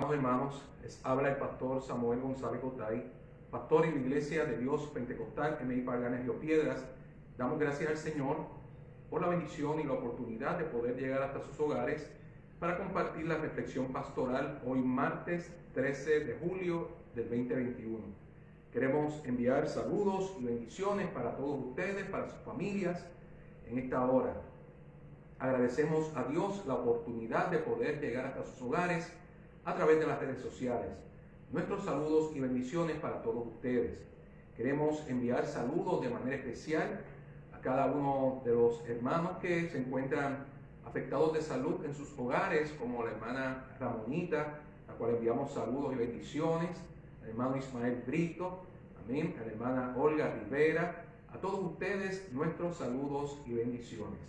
Amados hermanos, les habla el pastor Samuel González Gotay, pastor en la Iglesia de Dios Pentecostal MI Paganes Río Piedras. Damos gracias al Señor por la bendición y la oportunidad de poder llegar hasta sus hogares para compartir la reflexión pastoral hoy martes 13 de julio del 2021. Queremos enviar saludos y bendiciones para todos ustedes, para sus familias en esta hora. Agradecemos a Dios la oportunidad de poder llegar hasta sus hogares a través de las redes sociales. Nuestros saludos y bendiciones para todos ustedes. Queremos enviar saludos de manera especial a cada uno de los hermanos que se encuentran afectados de salud en sus hogares, como la hermana Ramonita, a la cual enviamos saludos y bendiciones, al hermano Ismael Brito, amén, a la hermana Olga Rivera, a todos ustedes nuestros saludos y bendiciones.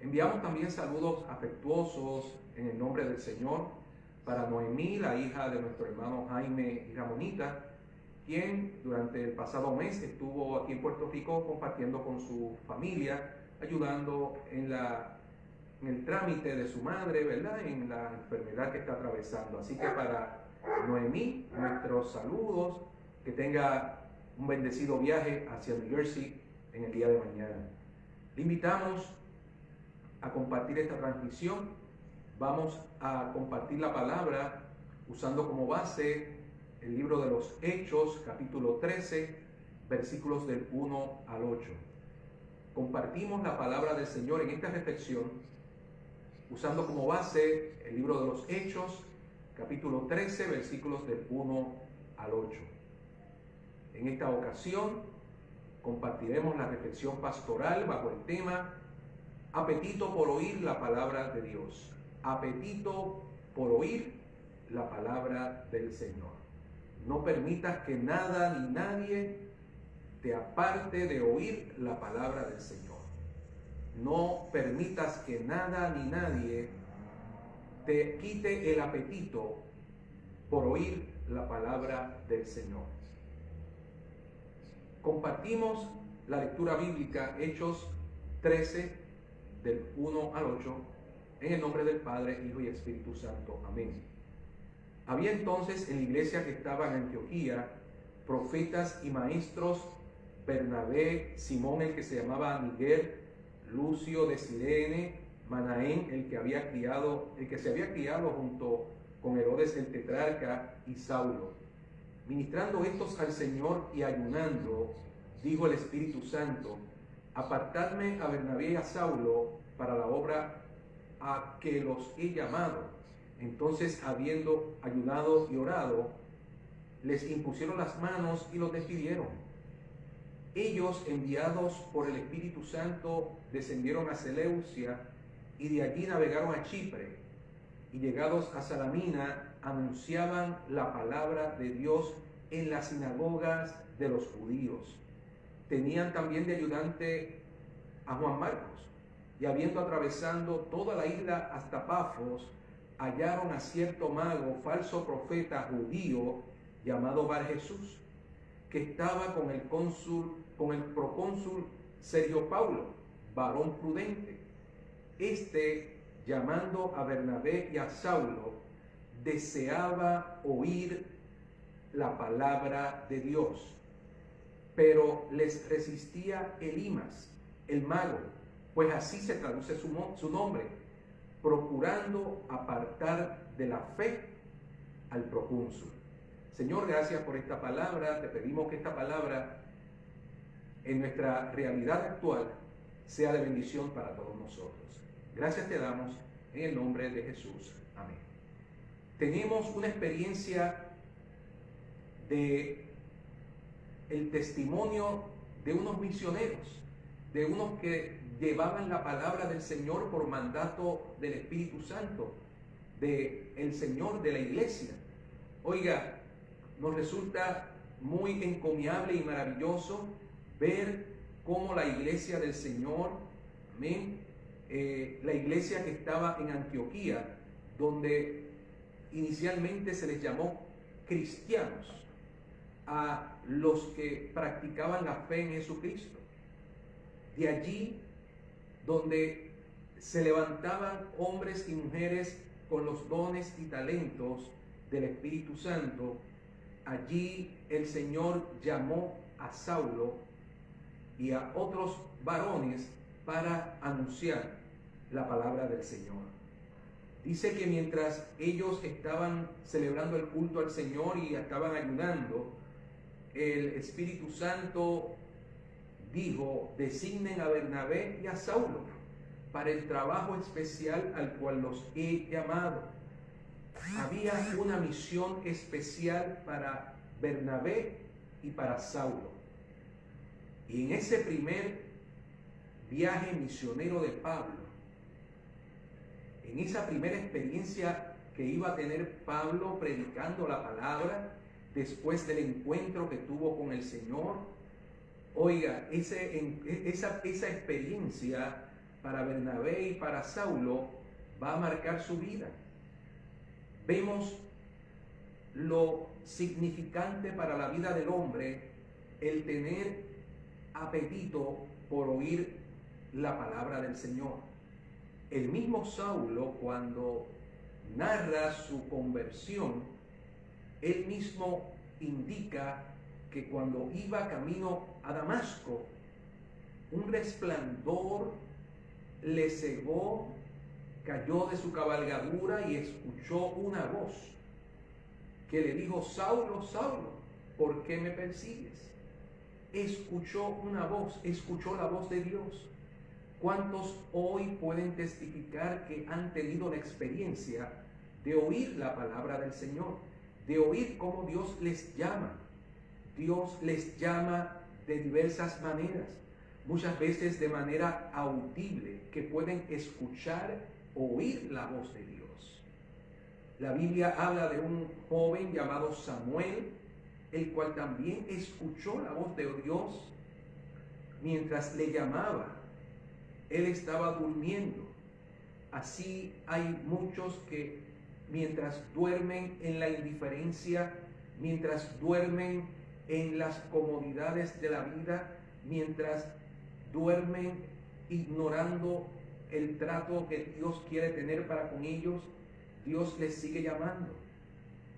Enviamos también saludos afectuosos en el nombre del Señor para Noemí, la hija de nuestro hermano Jaime y Ramonita, quien durante el pasado mes estuvo aquí en Puerto Rico compartiendo con su familia, ayudando en el trámite de su madre, ¿verdad?, en la enfermedad que está atravesando. Así que para Noemí, nuestros saludos, que tenga un bendecido viaje hacia New Jersey en el día de mañana. Le invitamos a compartir esta transmisión. Vamos a compartir la palabra usando como base el libro de los Hechos, capítulo 13, versículos del 1 al 8. Compartimos la palabra del Señor en esta reflexión usando como base el libro de los Hechos, capítulo 13, versículos del 1 al 8. En esta ocasión compartiremos la reflexión pastoral bajo el tema apetito por oír la palabra de Dios. Apetito por oír la palabra del Señor. No permitas que nada ni nadie te aparte de oír la palabra del Señor. No permitas que nada ni nadie te quite el apetito por oír la palabra del Señor. Compartimos la lectura bíblica, Hechos 13, del 1 al 8, en el nombre del Padre, Hijo y Espíritu Santo. Amén. Había entonces en la iglesia que estaba en Antioquía profetas y maestros: Bernabé, Simón el que se llamaba Miguel, Lucio de Cirene, Manaén el que se había criado junto con Herodes el tetrarca, y Saulo. Ministrando estos al Señor y ayunando, dijo el Espíritu Santo: apartadme a Bernabé y a Saulo para la obra a que los he llamado. Entonces, habiendo ayunado y orado, les impusieron las manos y los despidieron. Ellos, enviados por el Espíritu Santo, descendieron a Seleucia y de allí navegaron a Chipre, y llegados a Salamina anunciaban la palabra de Dios en las sinagogas de los judíos. Tenían también de ayudante a Juan Marcos, y habiendo atravesando toda la isla hasta Pafos, hallaron a cierto mago, falso profeta judío, llamado Bar Jesús, que estaba con el procónsul Sergio Paulo, varón prudente. Este, llamando a Bernabé y a Saulo, deseaba oír la palabra de Dios, pero les resistía Elimas, el mago, pues así se traduce su nombre, procurando apartar de la fe al procónsul. Señor, gracias por esta palabra. Te pedimos que esta palabra en nuestra realidad actual sea de bendición para todos nosotros. Gracias te damos en el nombre de Jesús. Amén. Tenemos una experiencia de el testimonio de unos misioneros, de unos que llevaban la palabra del Señor por mandato del Espíritu Santo, del Señor, de la iglesia. Oiga, nos resulta muy encomiable y maravilloso ver cómo la iglesia del Señor, amén, la iglesia que estaba en Antioquía, donde inicialmente se les llamó cristianos a los que practicaban la fe en Jesucristo. De allí donde se levantaban hombres y mujeres con los dones y talentos del Espíritu Santo, allí el Señor llamó a Saulo y a otros varones para anunciar la palabra del Señor. Dice que mientras ellos estaban celebrando el culto al Señor y estaban ayunando, el Espíritu Santo dijo: designen a Bernabé y a Saulo para el trabajo especial al cual los he llamado. Había una misión especial para Bernabé y para Saulo. Y en ese primer viaje misionero de Pablo, en esa primera experiencia que iba a tener Pablo predicando la palabra, después del encuentro que tuvo con el Señor, oiga, esa experiencia para Bernabé y para Saulo va a marcar su vida. Vemos lo significante para la vida del hombre el tener apetito por oír la palabra del Señor. El mismo Saulo, cuando narra su conversión, él mismo indica que cuando iba camino a Damasco, un resplandor le cegó, cayó de su cabalgadura y escuchó una voz que le dijo: Saulo, Saulo, ¿por qué me persigues? Escuchó una voz, escuchó la voz de Dios. ¿Cuántos hoy pueden testificar que han tenido la experiencia de oír la palabra del Señor, de oír cómo Dios les llama? Dios les llama de diversas maneras, muchas veces de manera audible, que pueden escuchar, oír la voz de Dios. La Biblia habla de un joven llamado Samuel, el cual también escuchó la voz de Dios mientras le llamaba. Él estaba durmiendo. Así hay muchos que mientras duermen en la indiferencia, mientras duermen en las comodidades de la vida, mientras duermen ignorando el trato que Dios quiere tener para con ellos, Dios les sigue llamando.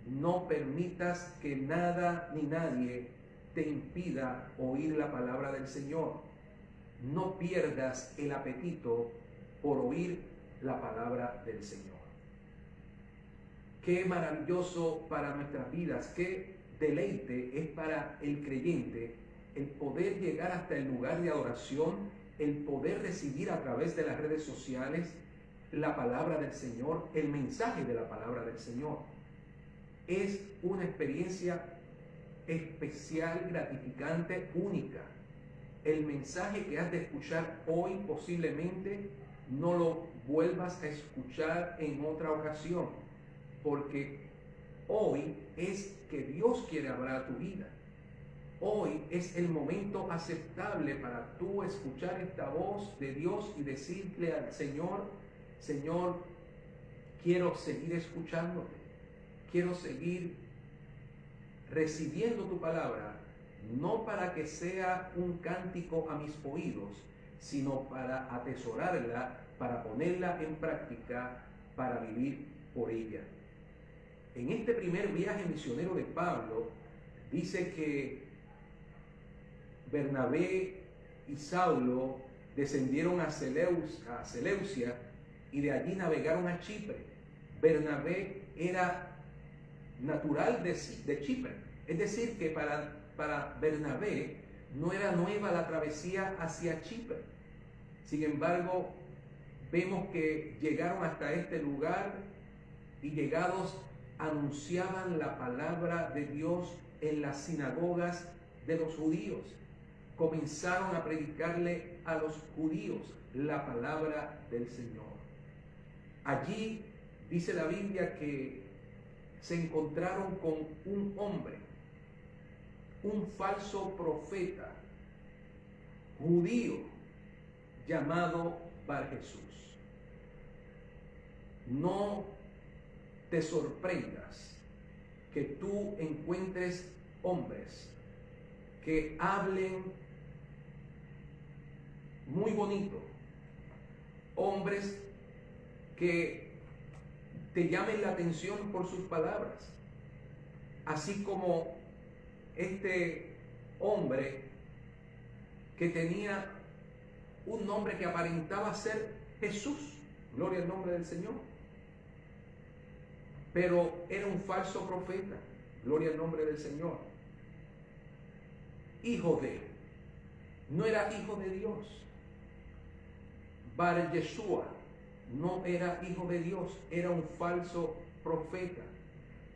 No permitas que nada ni nadie te impida oír la palabra del Señor. No pierdas el apetito por oír la palabra del Señor. Qué maravilloso para nuestras vidas, qué deleite es para el creyente el poder llegar hasta el lugar de adoración, el poder recibir a través de las redes sociales la palabra del Señor, el mensaje de la palabra del Señor. Es una experiencia especial, gratificante, única. El mensaje que has de escuchar hoy posiblemente no lo vuelvas a escuchar en otra ocasión, porque hoy es que Dios quiere hablar a tu vida. Hoy es el momento aceptable para tú escuchar esta voz de Dios y decirle al Señor: Señor, quiero seguir escuchándote, quiero seguir recibiendo tu palabra, no para que sea un cántico a mis oídos, sino para atesorarla, para ponerla en práctica, para vivir por ella. En este primer viaje misionero de Pablo, dice que Bernabé y Saulo descendieron a Seleucia y de allí navegaron a Chipre. Bernabé era natural de Chipre, es decir, que para Bernabé no era nueva la travesía hacia Chipre. Sin embargo, vemos que llegaron hasta este lugar y llegados anunciaban la palabra de Dios en las sinagogas de los judíos. Comenzaron a predicarle a los judíos la palabra del Señor. Allí dice la Biblia que se encontraron con un hombre, un falso profeta judío llamado Bar Jesús. No te sorprendas que tú encuentres hombres que hablen muy bonito, hombres que te llamen la atención por sus palabras, así como este hombre que tenía un nombre que aparentaba ser Jesús, gloria al nombre del Señor, pero era un falso profeta, gloria al nombre del Señor, hijo de, no era hijo de Dios. Bar Yeshua no era hijo de Dios, era un falso profeta.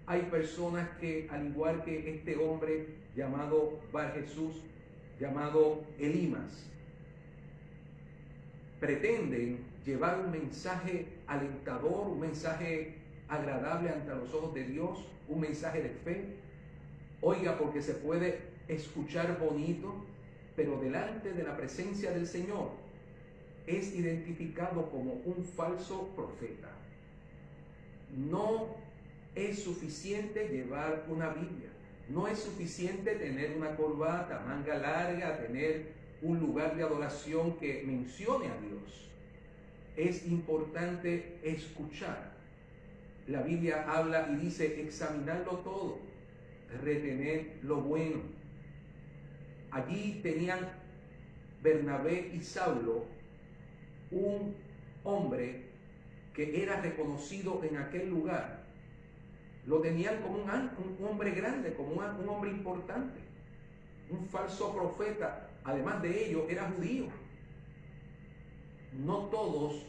Hay personas que, al igual que este hombre llamado Bar Jesús, llamado Elimas, pretenden llevar un mensaje alentador, un mensaje agradable ante los ojos de Dios, un mensaje de fe. Oiga, porque se puede escuchar bonito, pero delante de la presencia del Señor es identificado como un falso profeta. No es suficiente llevar una Biblia, no es suficiente tener una corbata, manga larga, tener un lugar de adoración que mencione a Dios. Es importante escuchar. La Biblia habla y dice examinarlo todo, retener lo bueno. Allí tenían Bernabé y Saulo un hombre que era reconocido en aquel lugar. Lo tenían como un hombre grande, como un hombre importante, un falso profeta. Además de ello, era judío. No todos,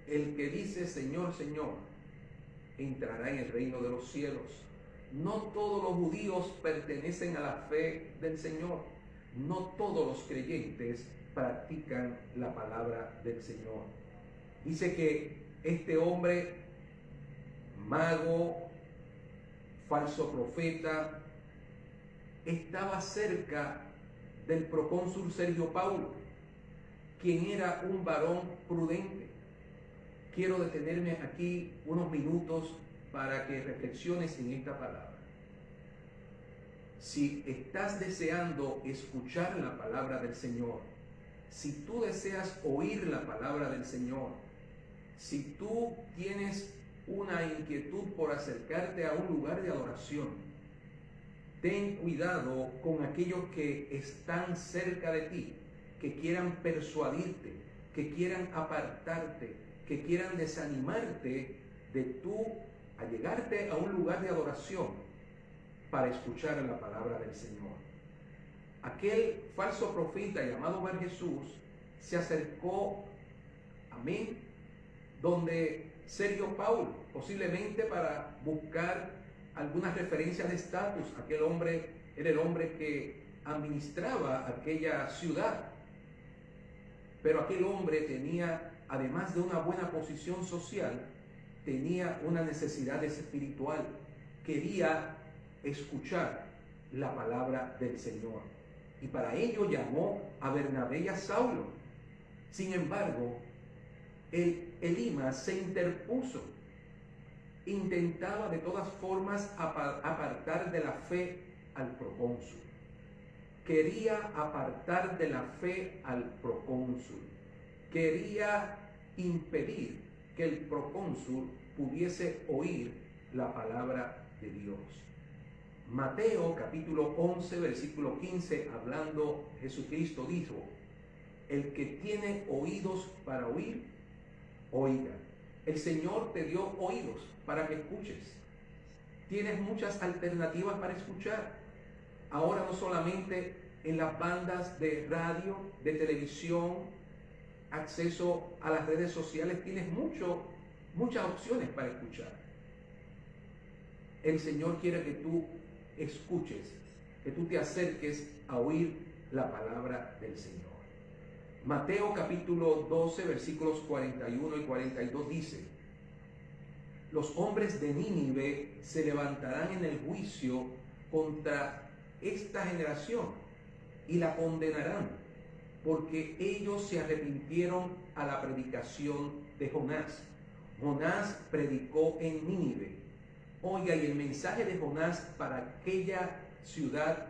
el que dice Señor, Señor, entrará en el reino de los cielos. No todos los judíos pertenecen a la fe del Señor. No todos los creyentes practican la palabra del Señor. Dice que este hombre, mago, falso profeta, estaba cerca del procónsul Sergio Paulo, quien era un varón prudente. Quiero detenerme aquí unos minutos para que reflexiones en esta palabra. Si estás deseando escuchar la palabra del Señor, si tú deseas oír la palabra del Señor, si tú tienes una inquietud por acercarte a un lugar de adoración, ten cuidado con aquellos que están cerca de ti, que quieran persuadirte, que quieran apartarte, que quieran desanimarte de tú allegarte a un lugar de adoración para escuchar la palabra del Señor. Aquel falso profeta llamado Bar Jesús se acercó, amén, donde Sergio Paulo, posiblemente para buscar algunas referencias de estatus. Aquel hombre era el hombre que administraba aquella ciudad, pero aquel hombre tenía, además de una buena posición social, tenía una necesidad espiritual. Quería escuchar la palabra del Señor, y para ello llamó a Bernabé y a Saulo. Sin embargo, Elimas se interpuso, intentaba de todas formas apartar de la fe al procónsul. Quería apartar de la fe al procónsul. Quería impedir que el procónsul pudiese oír la palabra de Dios. Mateo capítulo 11, versículo 15, hablando Jesucristo dijo: el que tiene oídos para oír, oiga. El Señor te dio oídos para que escuches. Tienes muchas alternativas para escuchar. Ahora no solamente en las bandas de radio, de televisión, acceso a las redes sociales, tienes muchas opciones para escuchar. El Señor quiere que tú escuches, que tú te acerques a oír la palabra del Señor. Mateo capítulo 12, versículos 41 y 42 dice: los hombres de Nínive se levantarán en el juicio contra esta generación y la condenarán, porque ellos se arrepintieron a la predicación de Jonás. Jonás predicó en Nínive. Oiga, y el mensaje de Jonás para aquella ciudad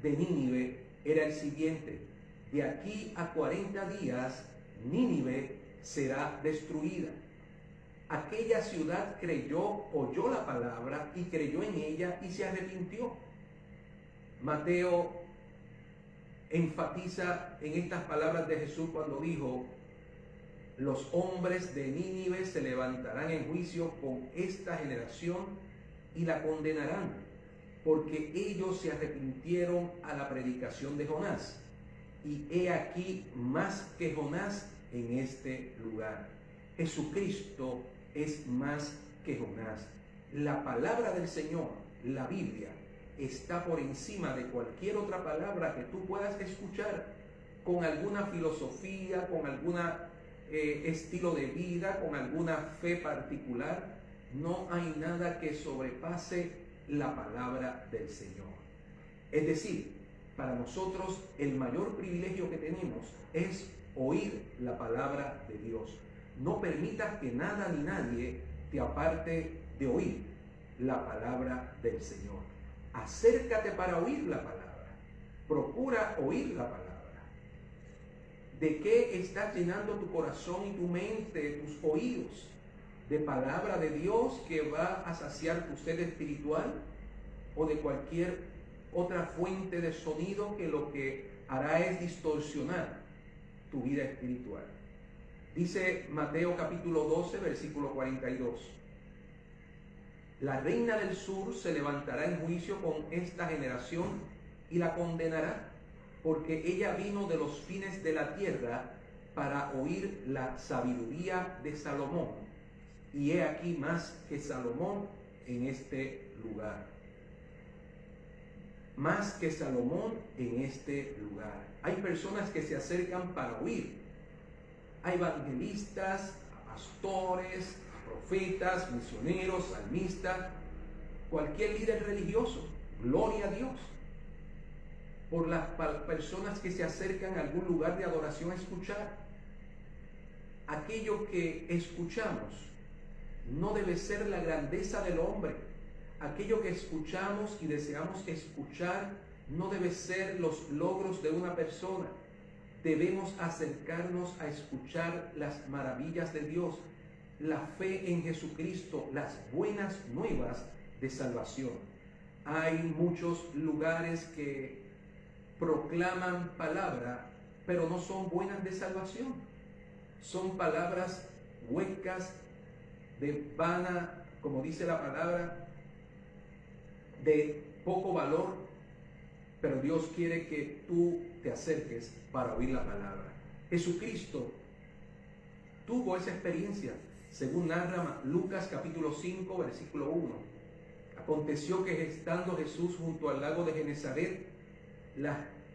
de Nínive era el siguiente: de aquí a 40 días Nínive será destruida. Aquella ciudad oyó la palabra y creyó en ella y se arrepintió. Mateo enfatiza en estas palabras de Jesús cuando dijo: los hombres de Nínive se levantarán en juicio con esta generación y la condenarán, porque ellos se arrepintieron a la predicación de Jonás. Y he aquí más que Jonás en este lugar. Jesucristo es más que Jonás. La palabra del Señor, la Biblia, está por encima de cualquier otra palabra que tú puedas escuchar con alguna filosofía, con algún estilo de vida, con alguna fe particular. No hay nada que sobrepase la palabra del Señor. Es decir, para nosotros el mayor privilegio que tenemos es oír la palabra de Dios. No permitas que nada ni nadie te aparte de oír la palabra del Señor. Acércate para oír la palabra. Procura oír la palabra. ¿De qué estás llenando tu corazón y tu mente, tus oídos? ¿De palabra de Dios que va a saciar tu sed espiritual? ¿O de cualquier otra fuente de sonido que lo que hará es distorsionar tu vida espiritual? Dice Mateo capítulo 12, versículo 42. La reina del sur se levantará en juicio con esta generación y la condenará, porque ella vino de los fines de la tierra para oír la sabiduría de Salomón. Y he aquí más que Salomón en este lugar. Más que Salomón en este lugar. Hay personas que se acercan para oír. Hay evangelistas, pastores, profetas, misioneros, salmistas, cualquier líder religioso. Gloria a Dios por las personas que se acercan a algún lugar de adoración a escuchar. Aquello que escuchamos no debe ser la grandeza del hombre. Aquello que escuchamos y deseamos escuchar no debe ser los logros de una persona. Debemos acercarnos a escuchar las maravillas de Dios, la fe en Jesucristo, las buenas nuevas de salvación. Hay muchos lugares que proclaman palabra, pero no son buenas de salvación. Son palabras huecas, de vana, como dice la palabra, de poco valor, pero Dios quiere que tú te acerques para oír la palabra. Jesucristo tuvo esa experiencia, según narra Lucas capítulo 5, versículo 1. Aconteció que estando Jesús junto al lago de Genesaret,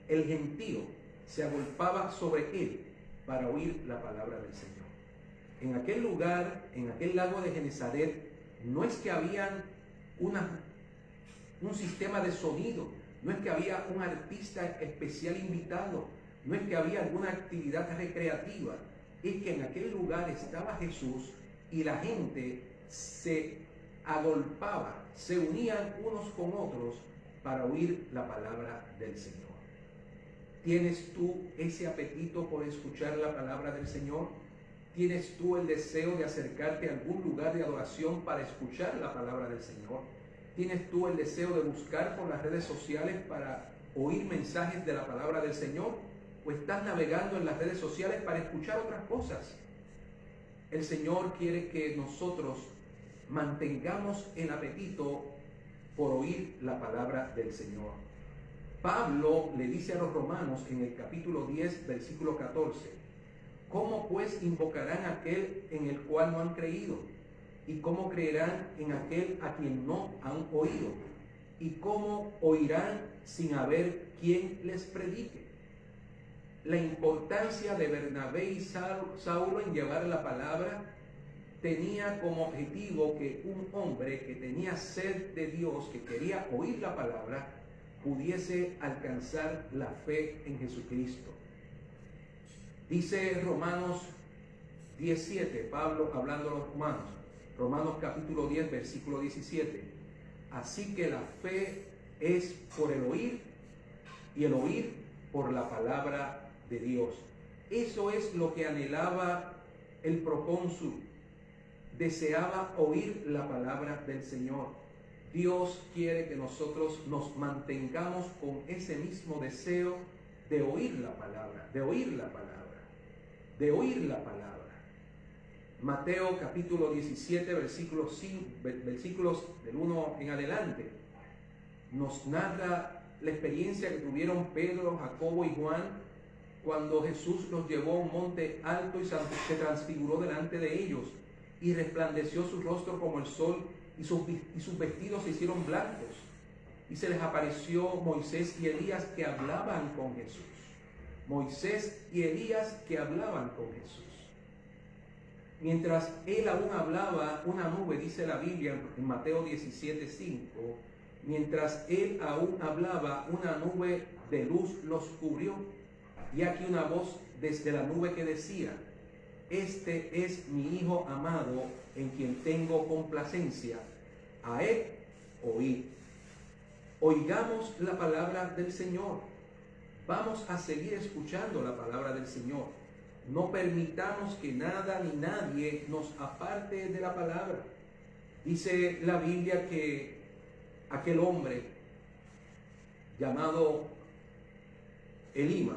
el gentío se agolpaba sobre él para oír la palabra del Señor. En aquel lugar, en aquel lago de Genesaret, no es que había un sistema de sonido, no es que había un artista especial invitado, no es que había alguna actividad recreativa, es que en aquel lugar estaba Jesús y la gente se agolpaba, se unían unos con otros para oír la palabra del Señor. ¿Tienes tú ese apetito por escuchar la palabra del Señor? ¿Tienes tú el deseo de acercarte a algún lugar de adoración para escuchar la palabra del Señor? ¿Tienes tú el deseo de buscar por las redes sociales para oír mensajes de la palabra del Señor? ¿O estás navegando en las redes sociales para escuchar otras cosas? El Señor quiere que nosotros mantengamos el apetito por oír la palabra del Señor. Pablo le dice a los romanos en el capítulo 10, versículo 14, ¿cómo pues invocarán a aquel en el cual no han creído? ¿Y cómo creerán en aquel a quien no han oído? ¿Y cómo oirán sin haber quien les predique? La importancia de Bernabé y Saulo en llevar la palabra tenía como objetivo que un hombre que tenía sed de Dios, que quería oír la palabra, pudiese alcanzar la fe en Jesucristo. Dice Romanos 17, Pablo hablando a los romanos, Romanos capítulo 10, versículo 17. Así que la fe es por el oír y el oír por la palabra de Dios. Eso es lo que anhelaba el procónsul deseaba oír la palabra del Señor. Dios quiere que nosotros nos mantengamos con ese mismo deseo de oír la palabra, de oír la palabra, de oír la palabra. Mateo capítulo 17, versículos del 1 en adelante, nos narra la experiencia que tuvieron Pedro, Jacobo y Juan cuando Jesús los llevó a un monte alto y se transfiguró delante de ellos y resplandeció su rostro como el sol y sus vestidos se hicieron blancos. Y se les apareció Moisés y Elías que hablaban con Jesús. Moisés y Elías que hablaban con Jesús. Mientras él aún hablaba, una nube, dice la Biblia en Mateo 17:5, mientras él aún hablaba, una nube de luz los cubrió. Y aquí una voz desde la nube que decía: este es mi Hijo amado, en quien tengo complacencia. A él oíd. Oigamos la palabra del Señor. Vamos a seguir escuchando la palabra del Señor. No permitamos que nada ni nadie nos aparte de la palabra. Dice la Biblia que aquel hombre llamado Elimas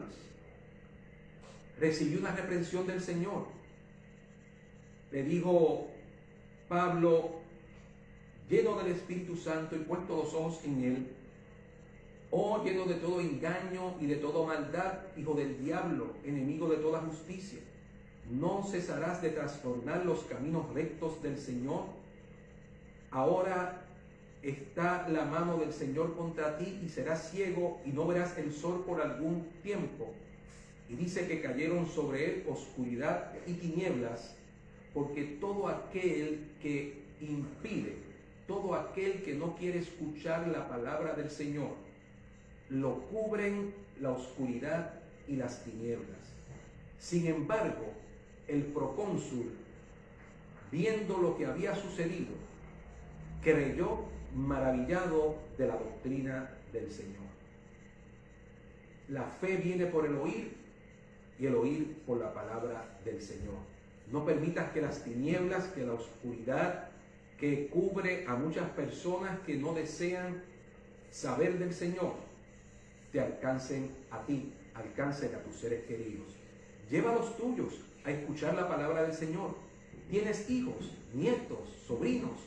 recibió una reprensión del Señor. Le dijo Pablo, lleno del Espíritu Santo y puesto los ojos en él: oh, lleno de todo engaño y de toda maldad, hijo del diablo, enemigo de toda justicia, ¿no cesarás de trastornar los caminos rectos del Señor? Ahora está la mano del Señor contra ti y serás ciego y no verás el sol por algún tiempo. Y dice que cayeron sobre él oscuridad y tinieblas, porque todo aquel que impide, todo aquel que no quiere escuchar la palabra del Señor, lo cubren la oscuridad y las tinieblas. Sin embargo, el procónsul, viendo lo que había sucedido, creyó maravillado de la doctrina del Señor. La fe viene por el oír y el oír por la palabra del Señor. No permitas que las tinieblas, que la oscuridad que cubre a muchas personas que no desean saber del Señor, te alcancen a ti, alcancen a tus seres queridos. Lleva a los tuyos a escuchar la palabra del Señor. Tienes hijos, nietos, sobrinos,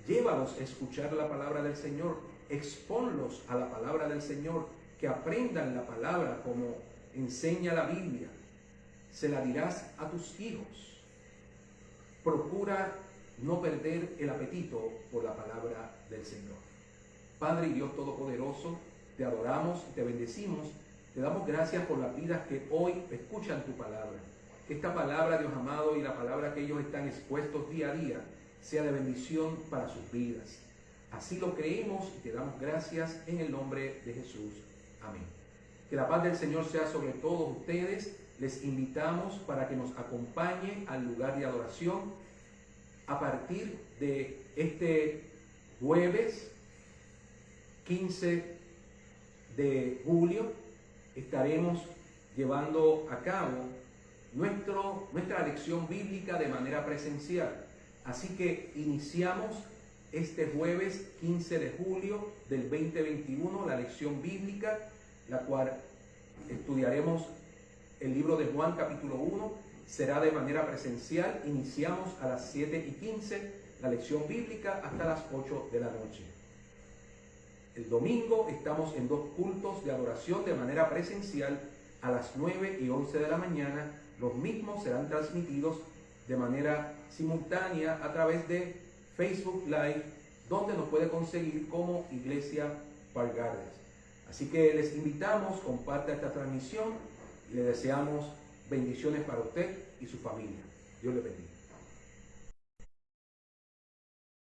llévalos a escuchar la palabra del Señor. Exponlos a la palabra del Señor, que aprendan la palabra como enseña la Biblia. Se la dirás a tus hijos. Procura no perder el apetito por la palabra del Señor. Padre y Dios Todopoderoso, te adoramos y te bendecimos. Te damos gracias por las vidas que hoy escuchan tu palabra. Que esta palabra, Dios amado, y la palabra que ellos están expuestos día a día, sea de bendición para sus vidas. Así lo creemos y te damos gracias en el nombre de Jesús. Amén. Que la paz del Señor sea sobre todos ustedes. Les invitamos para que nos acompañen al lugar de adoración a partir de este jueves 15 de julio. Estaremos llevando a cabo nuestra lección bíblica de manera presencial. Así que iniciamos este jueves 15 de julio del 2021 la lección bíblica, la cual estudiaremos el libro de Juan capítulo 1. Será de manera presencial. Iniciamos a las 7:15 la lección bíblica hasta las 8 de la noche. El domingo estamos en 2 cultos de adoración de manera presencial a las 9 y 11 de la mañana. Los mismos serán transmitidos de manera simultánea a través de Facebook Live, donde nos puede conseguir como Iglesia Park Gardens. Así que les invitamos, comparta esta transmisión y le deseamos bendiciones para usted y su familia. Dios le bendiga.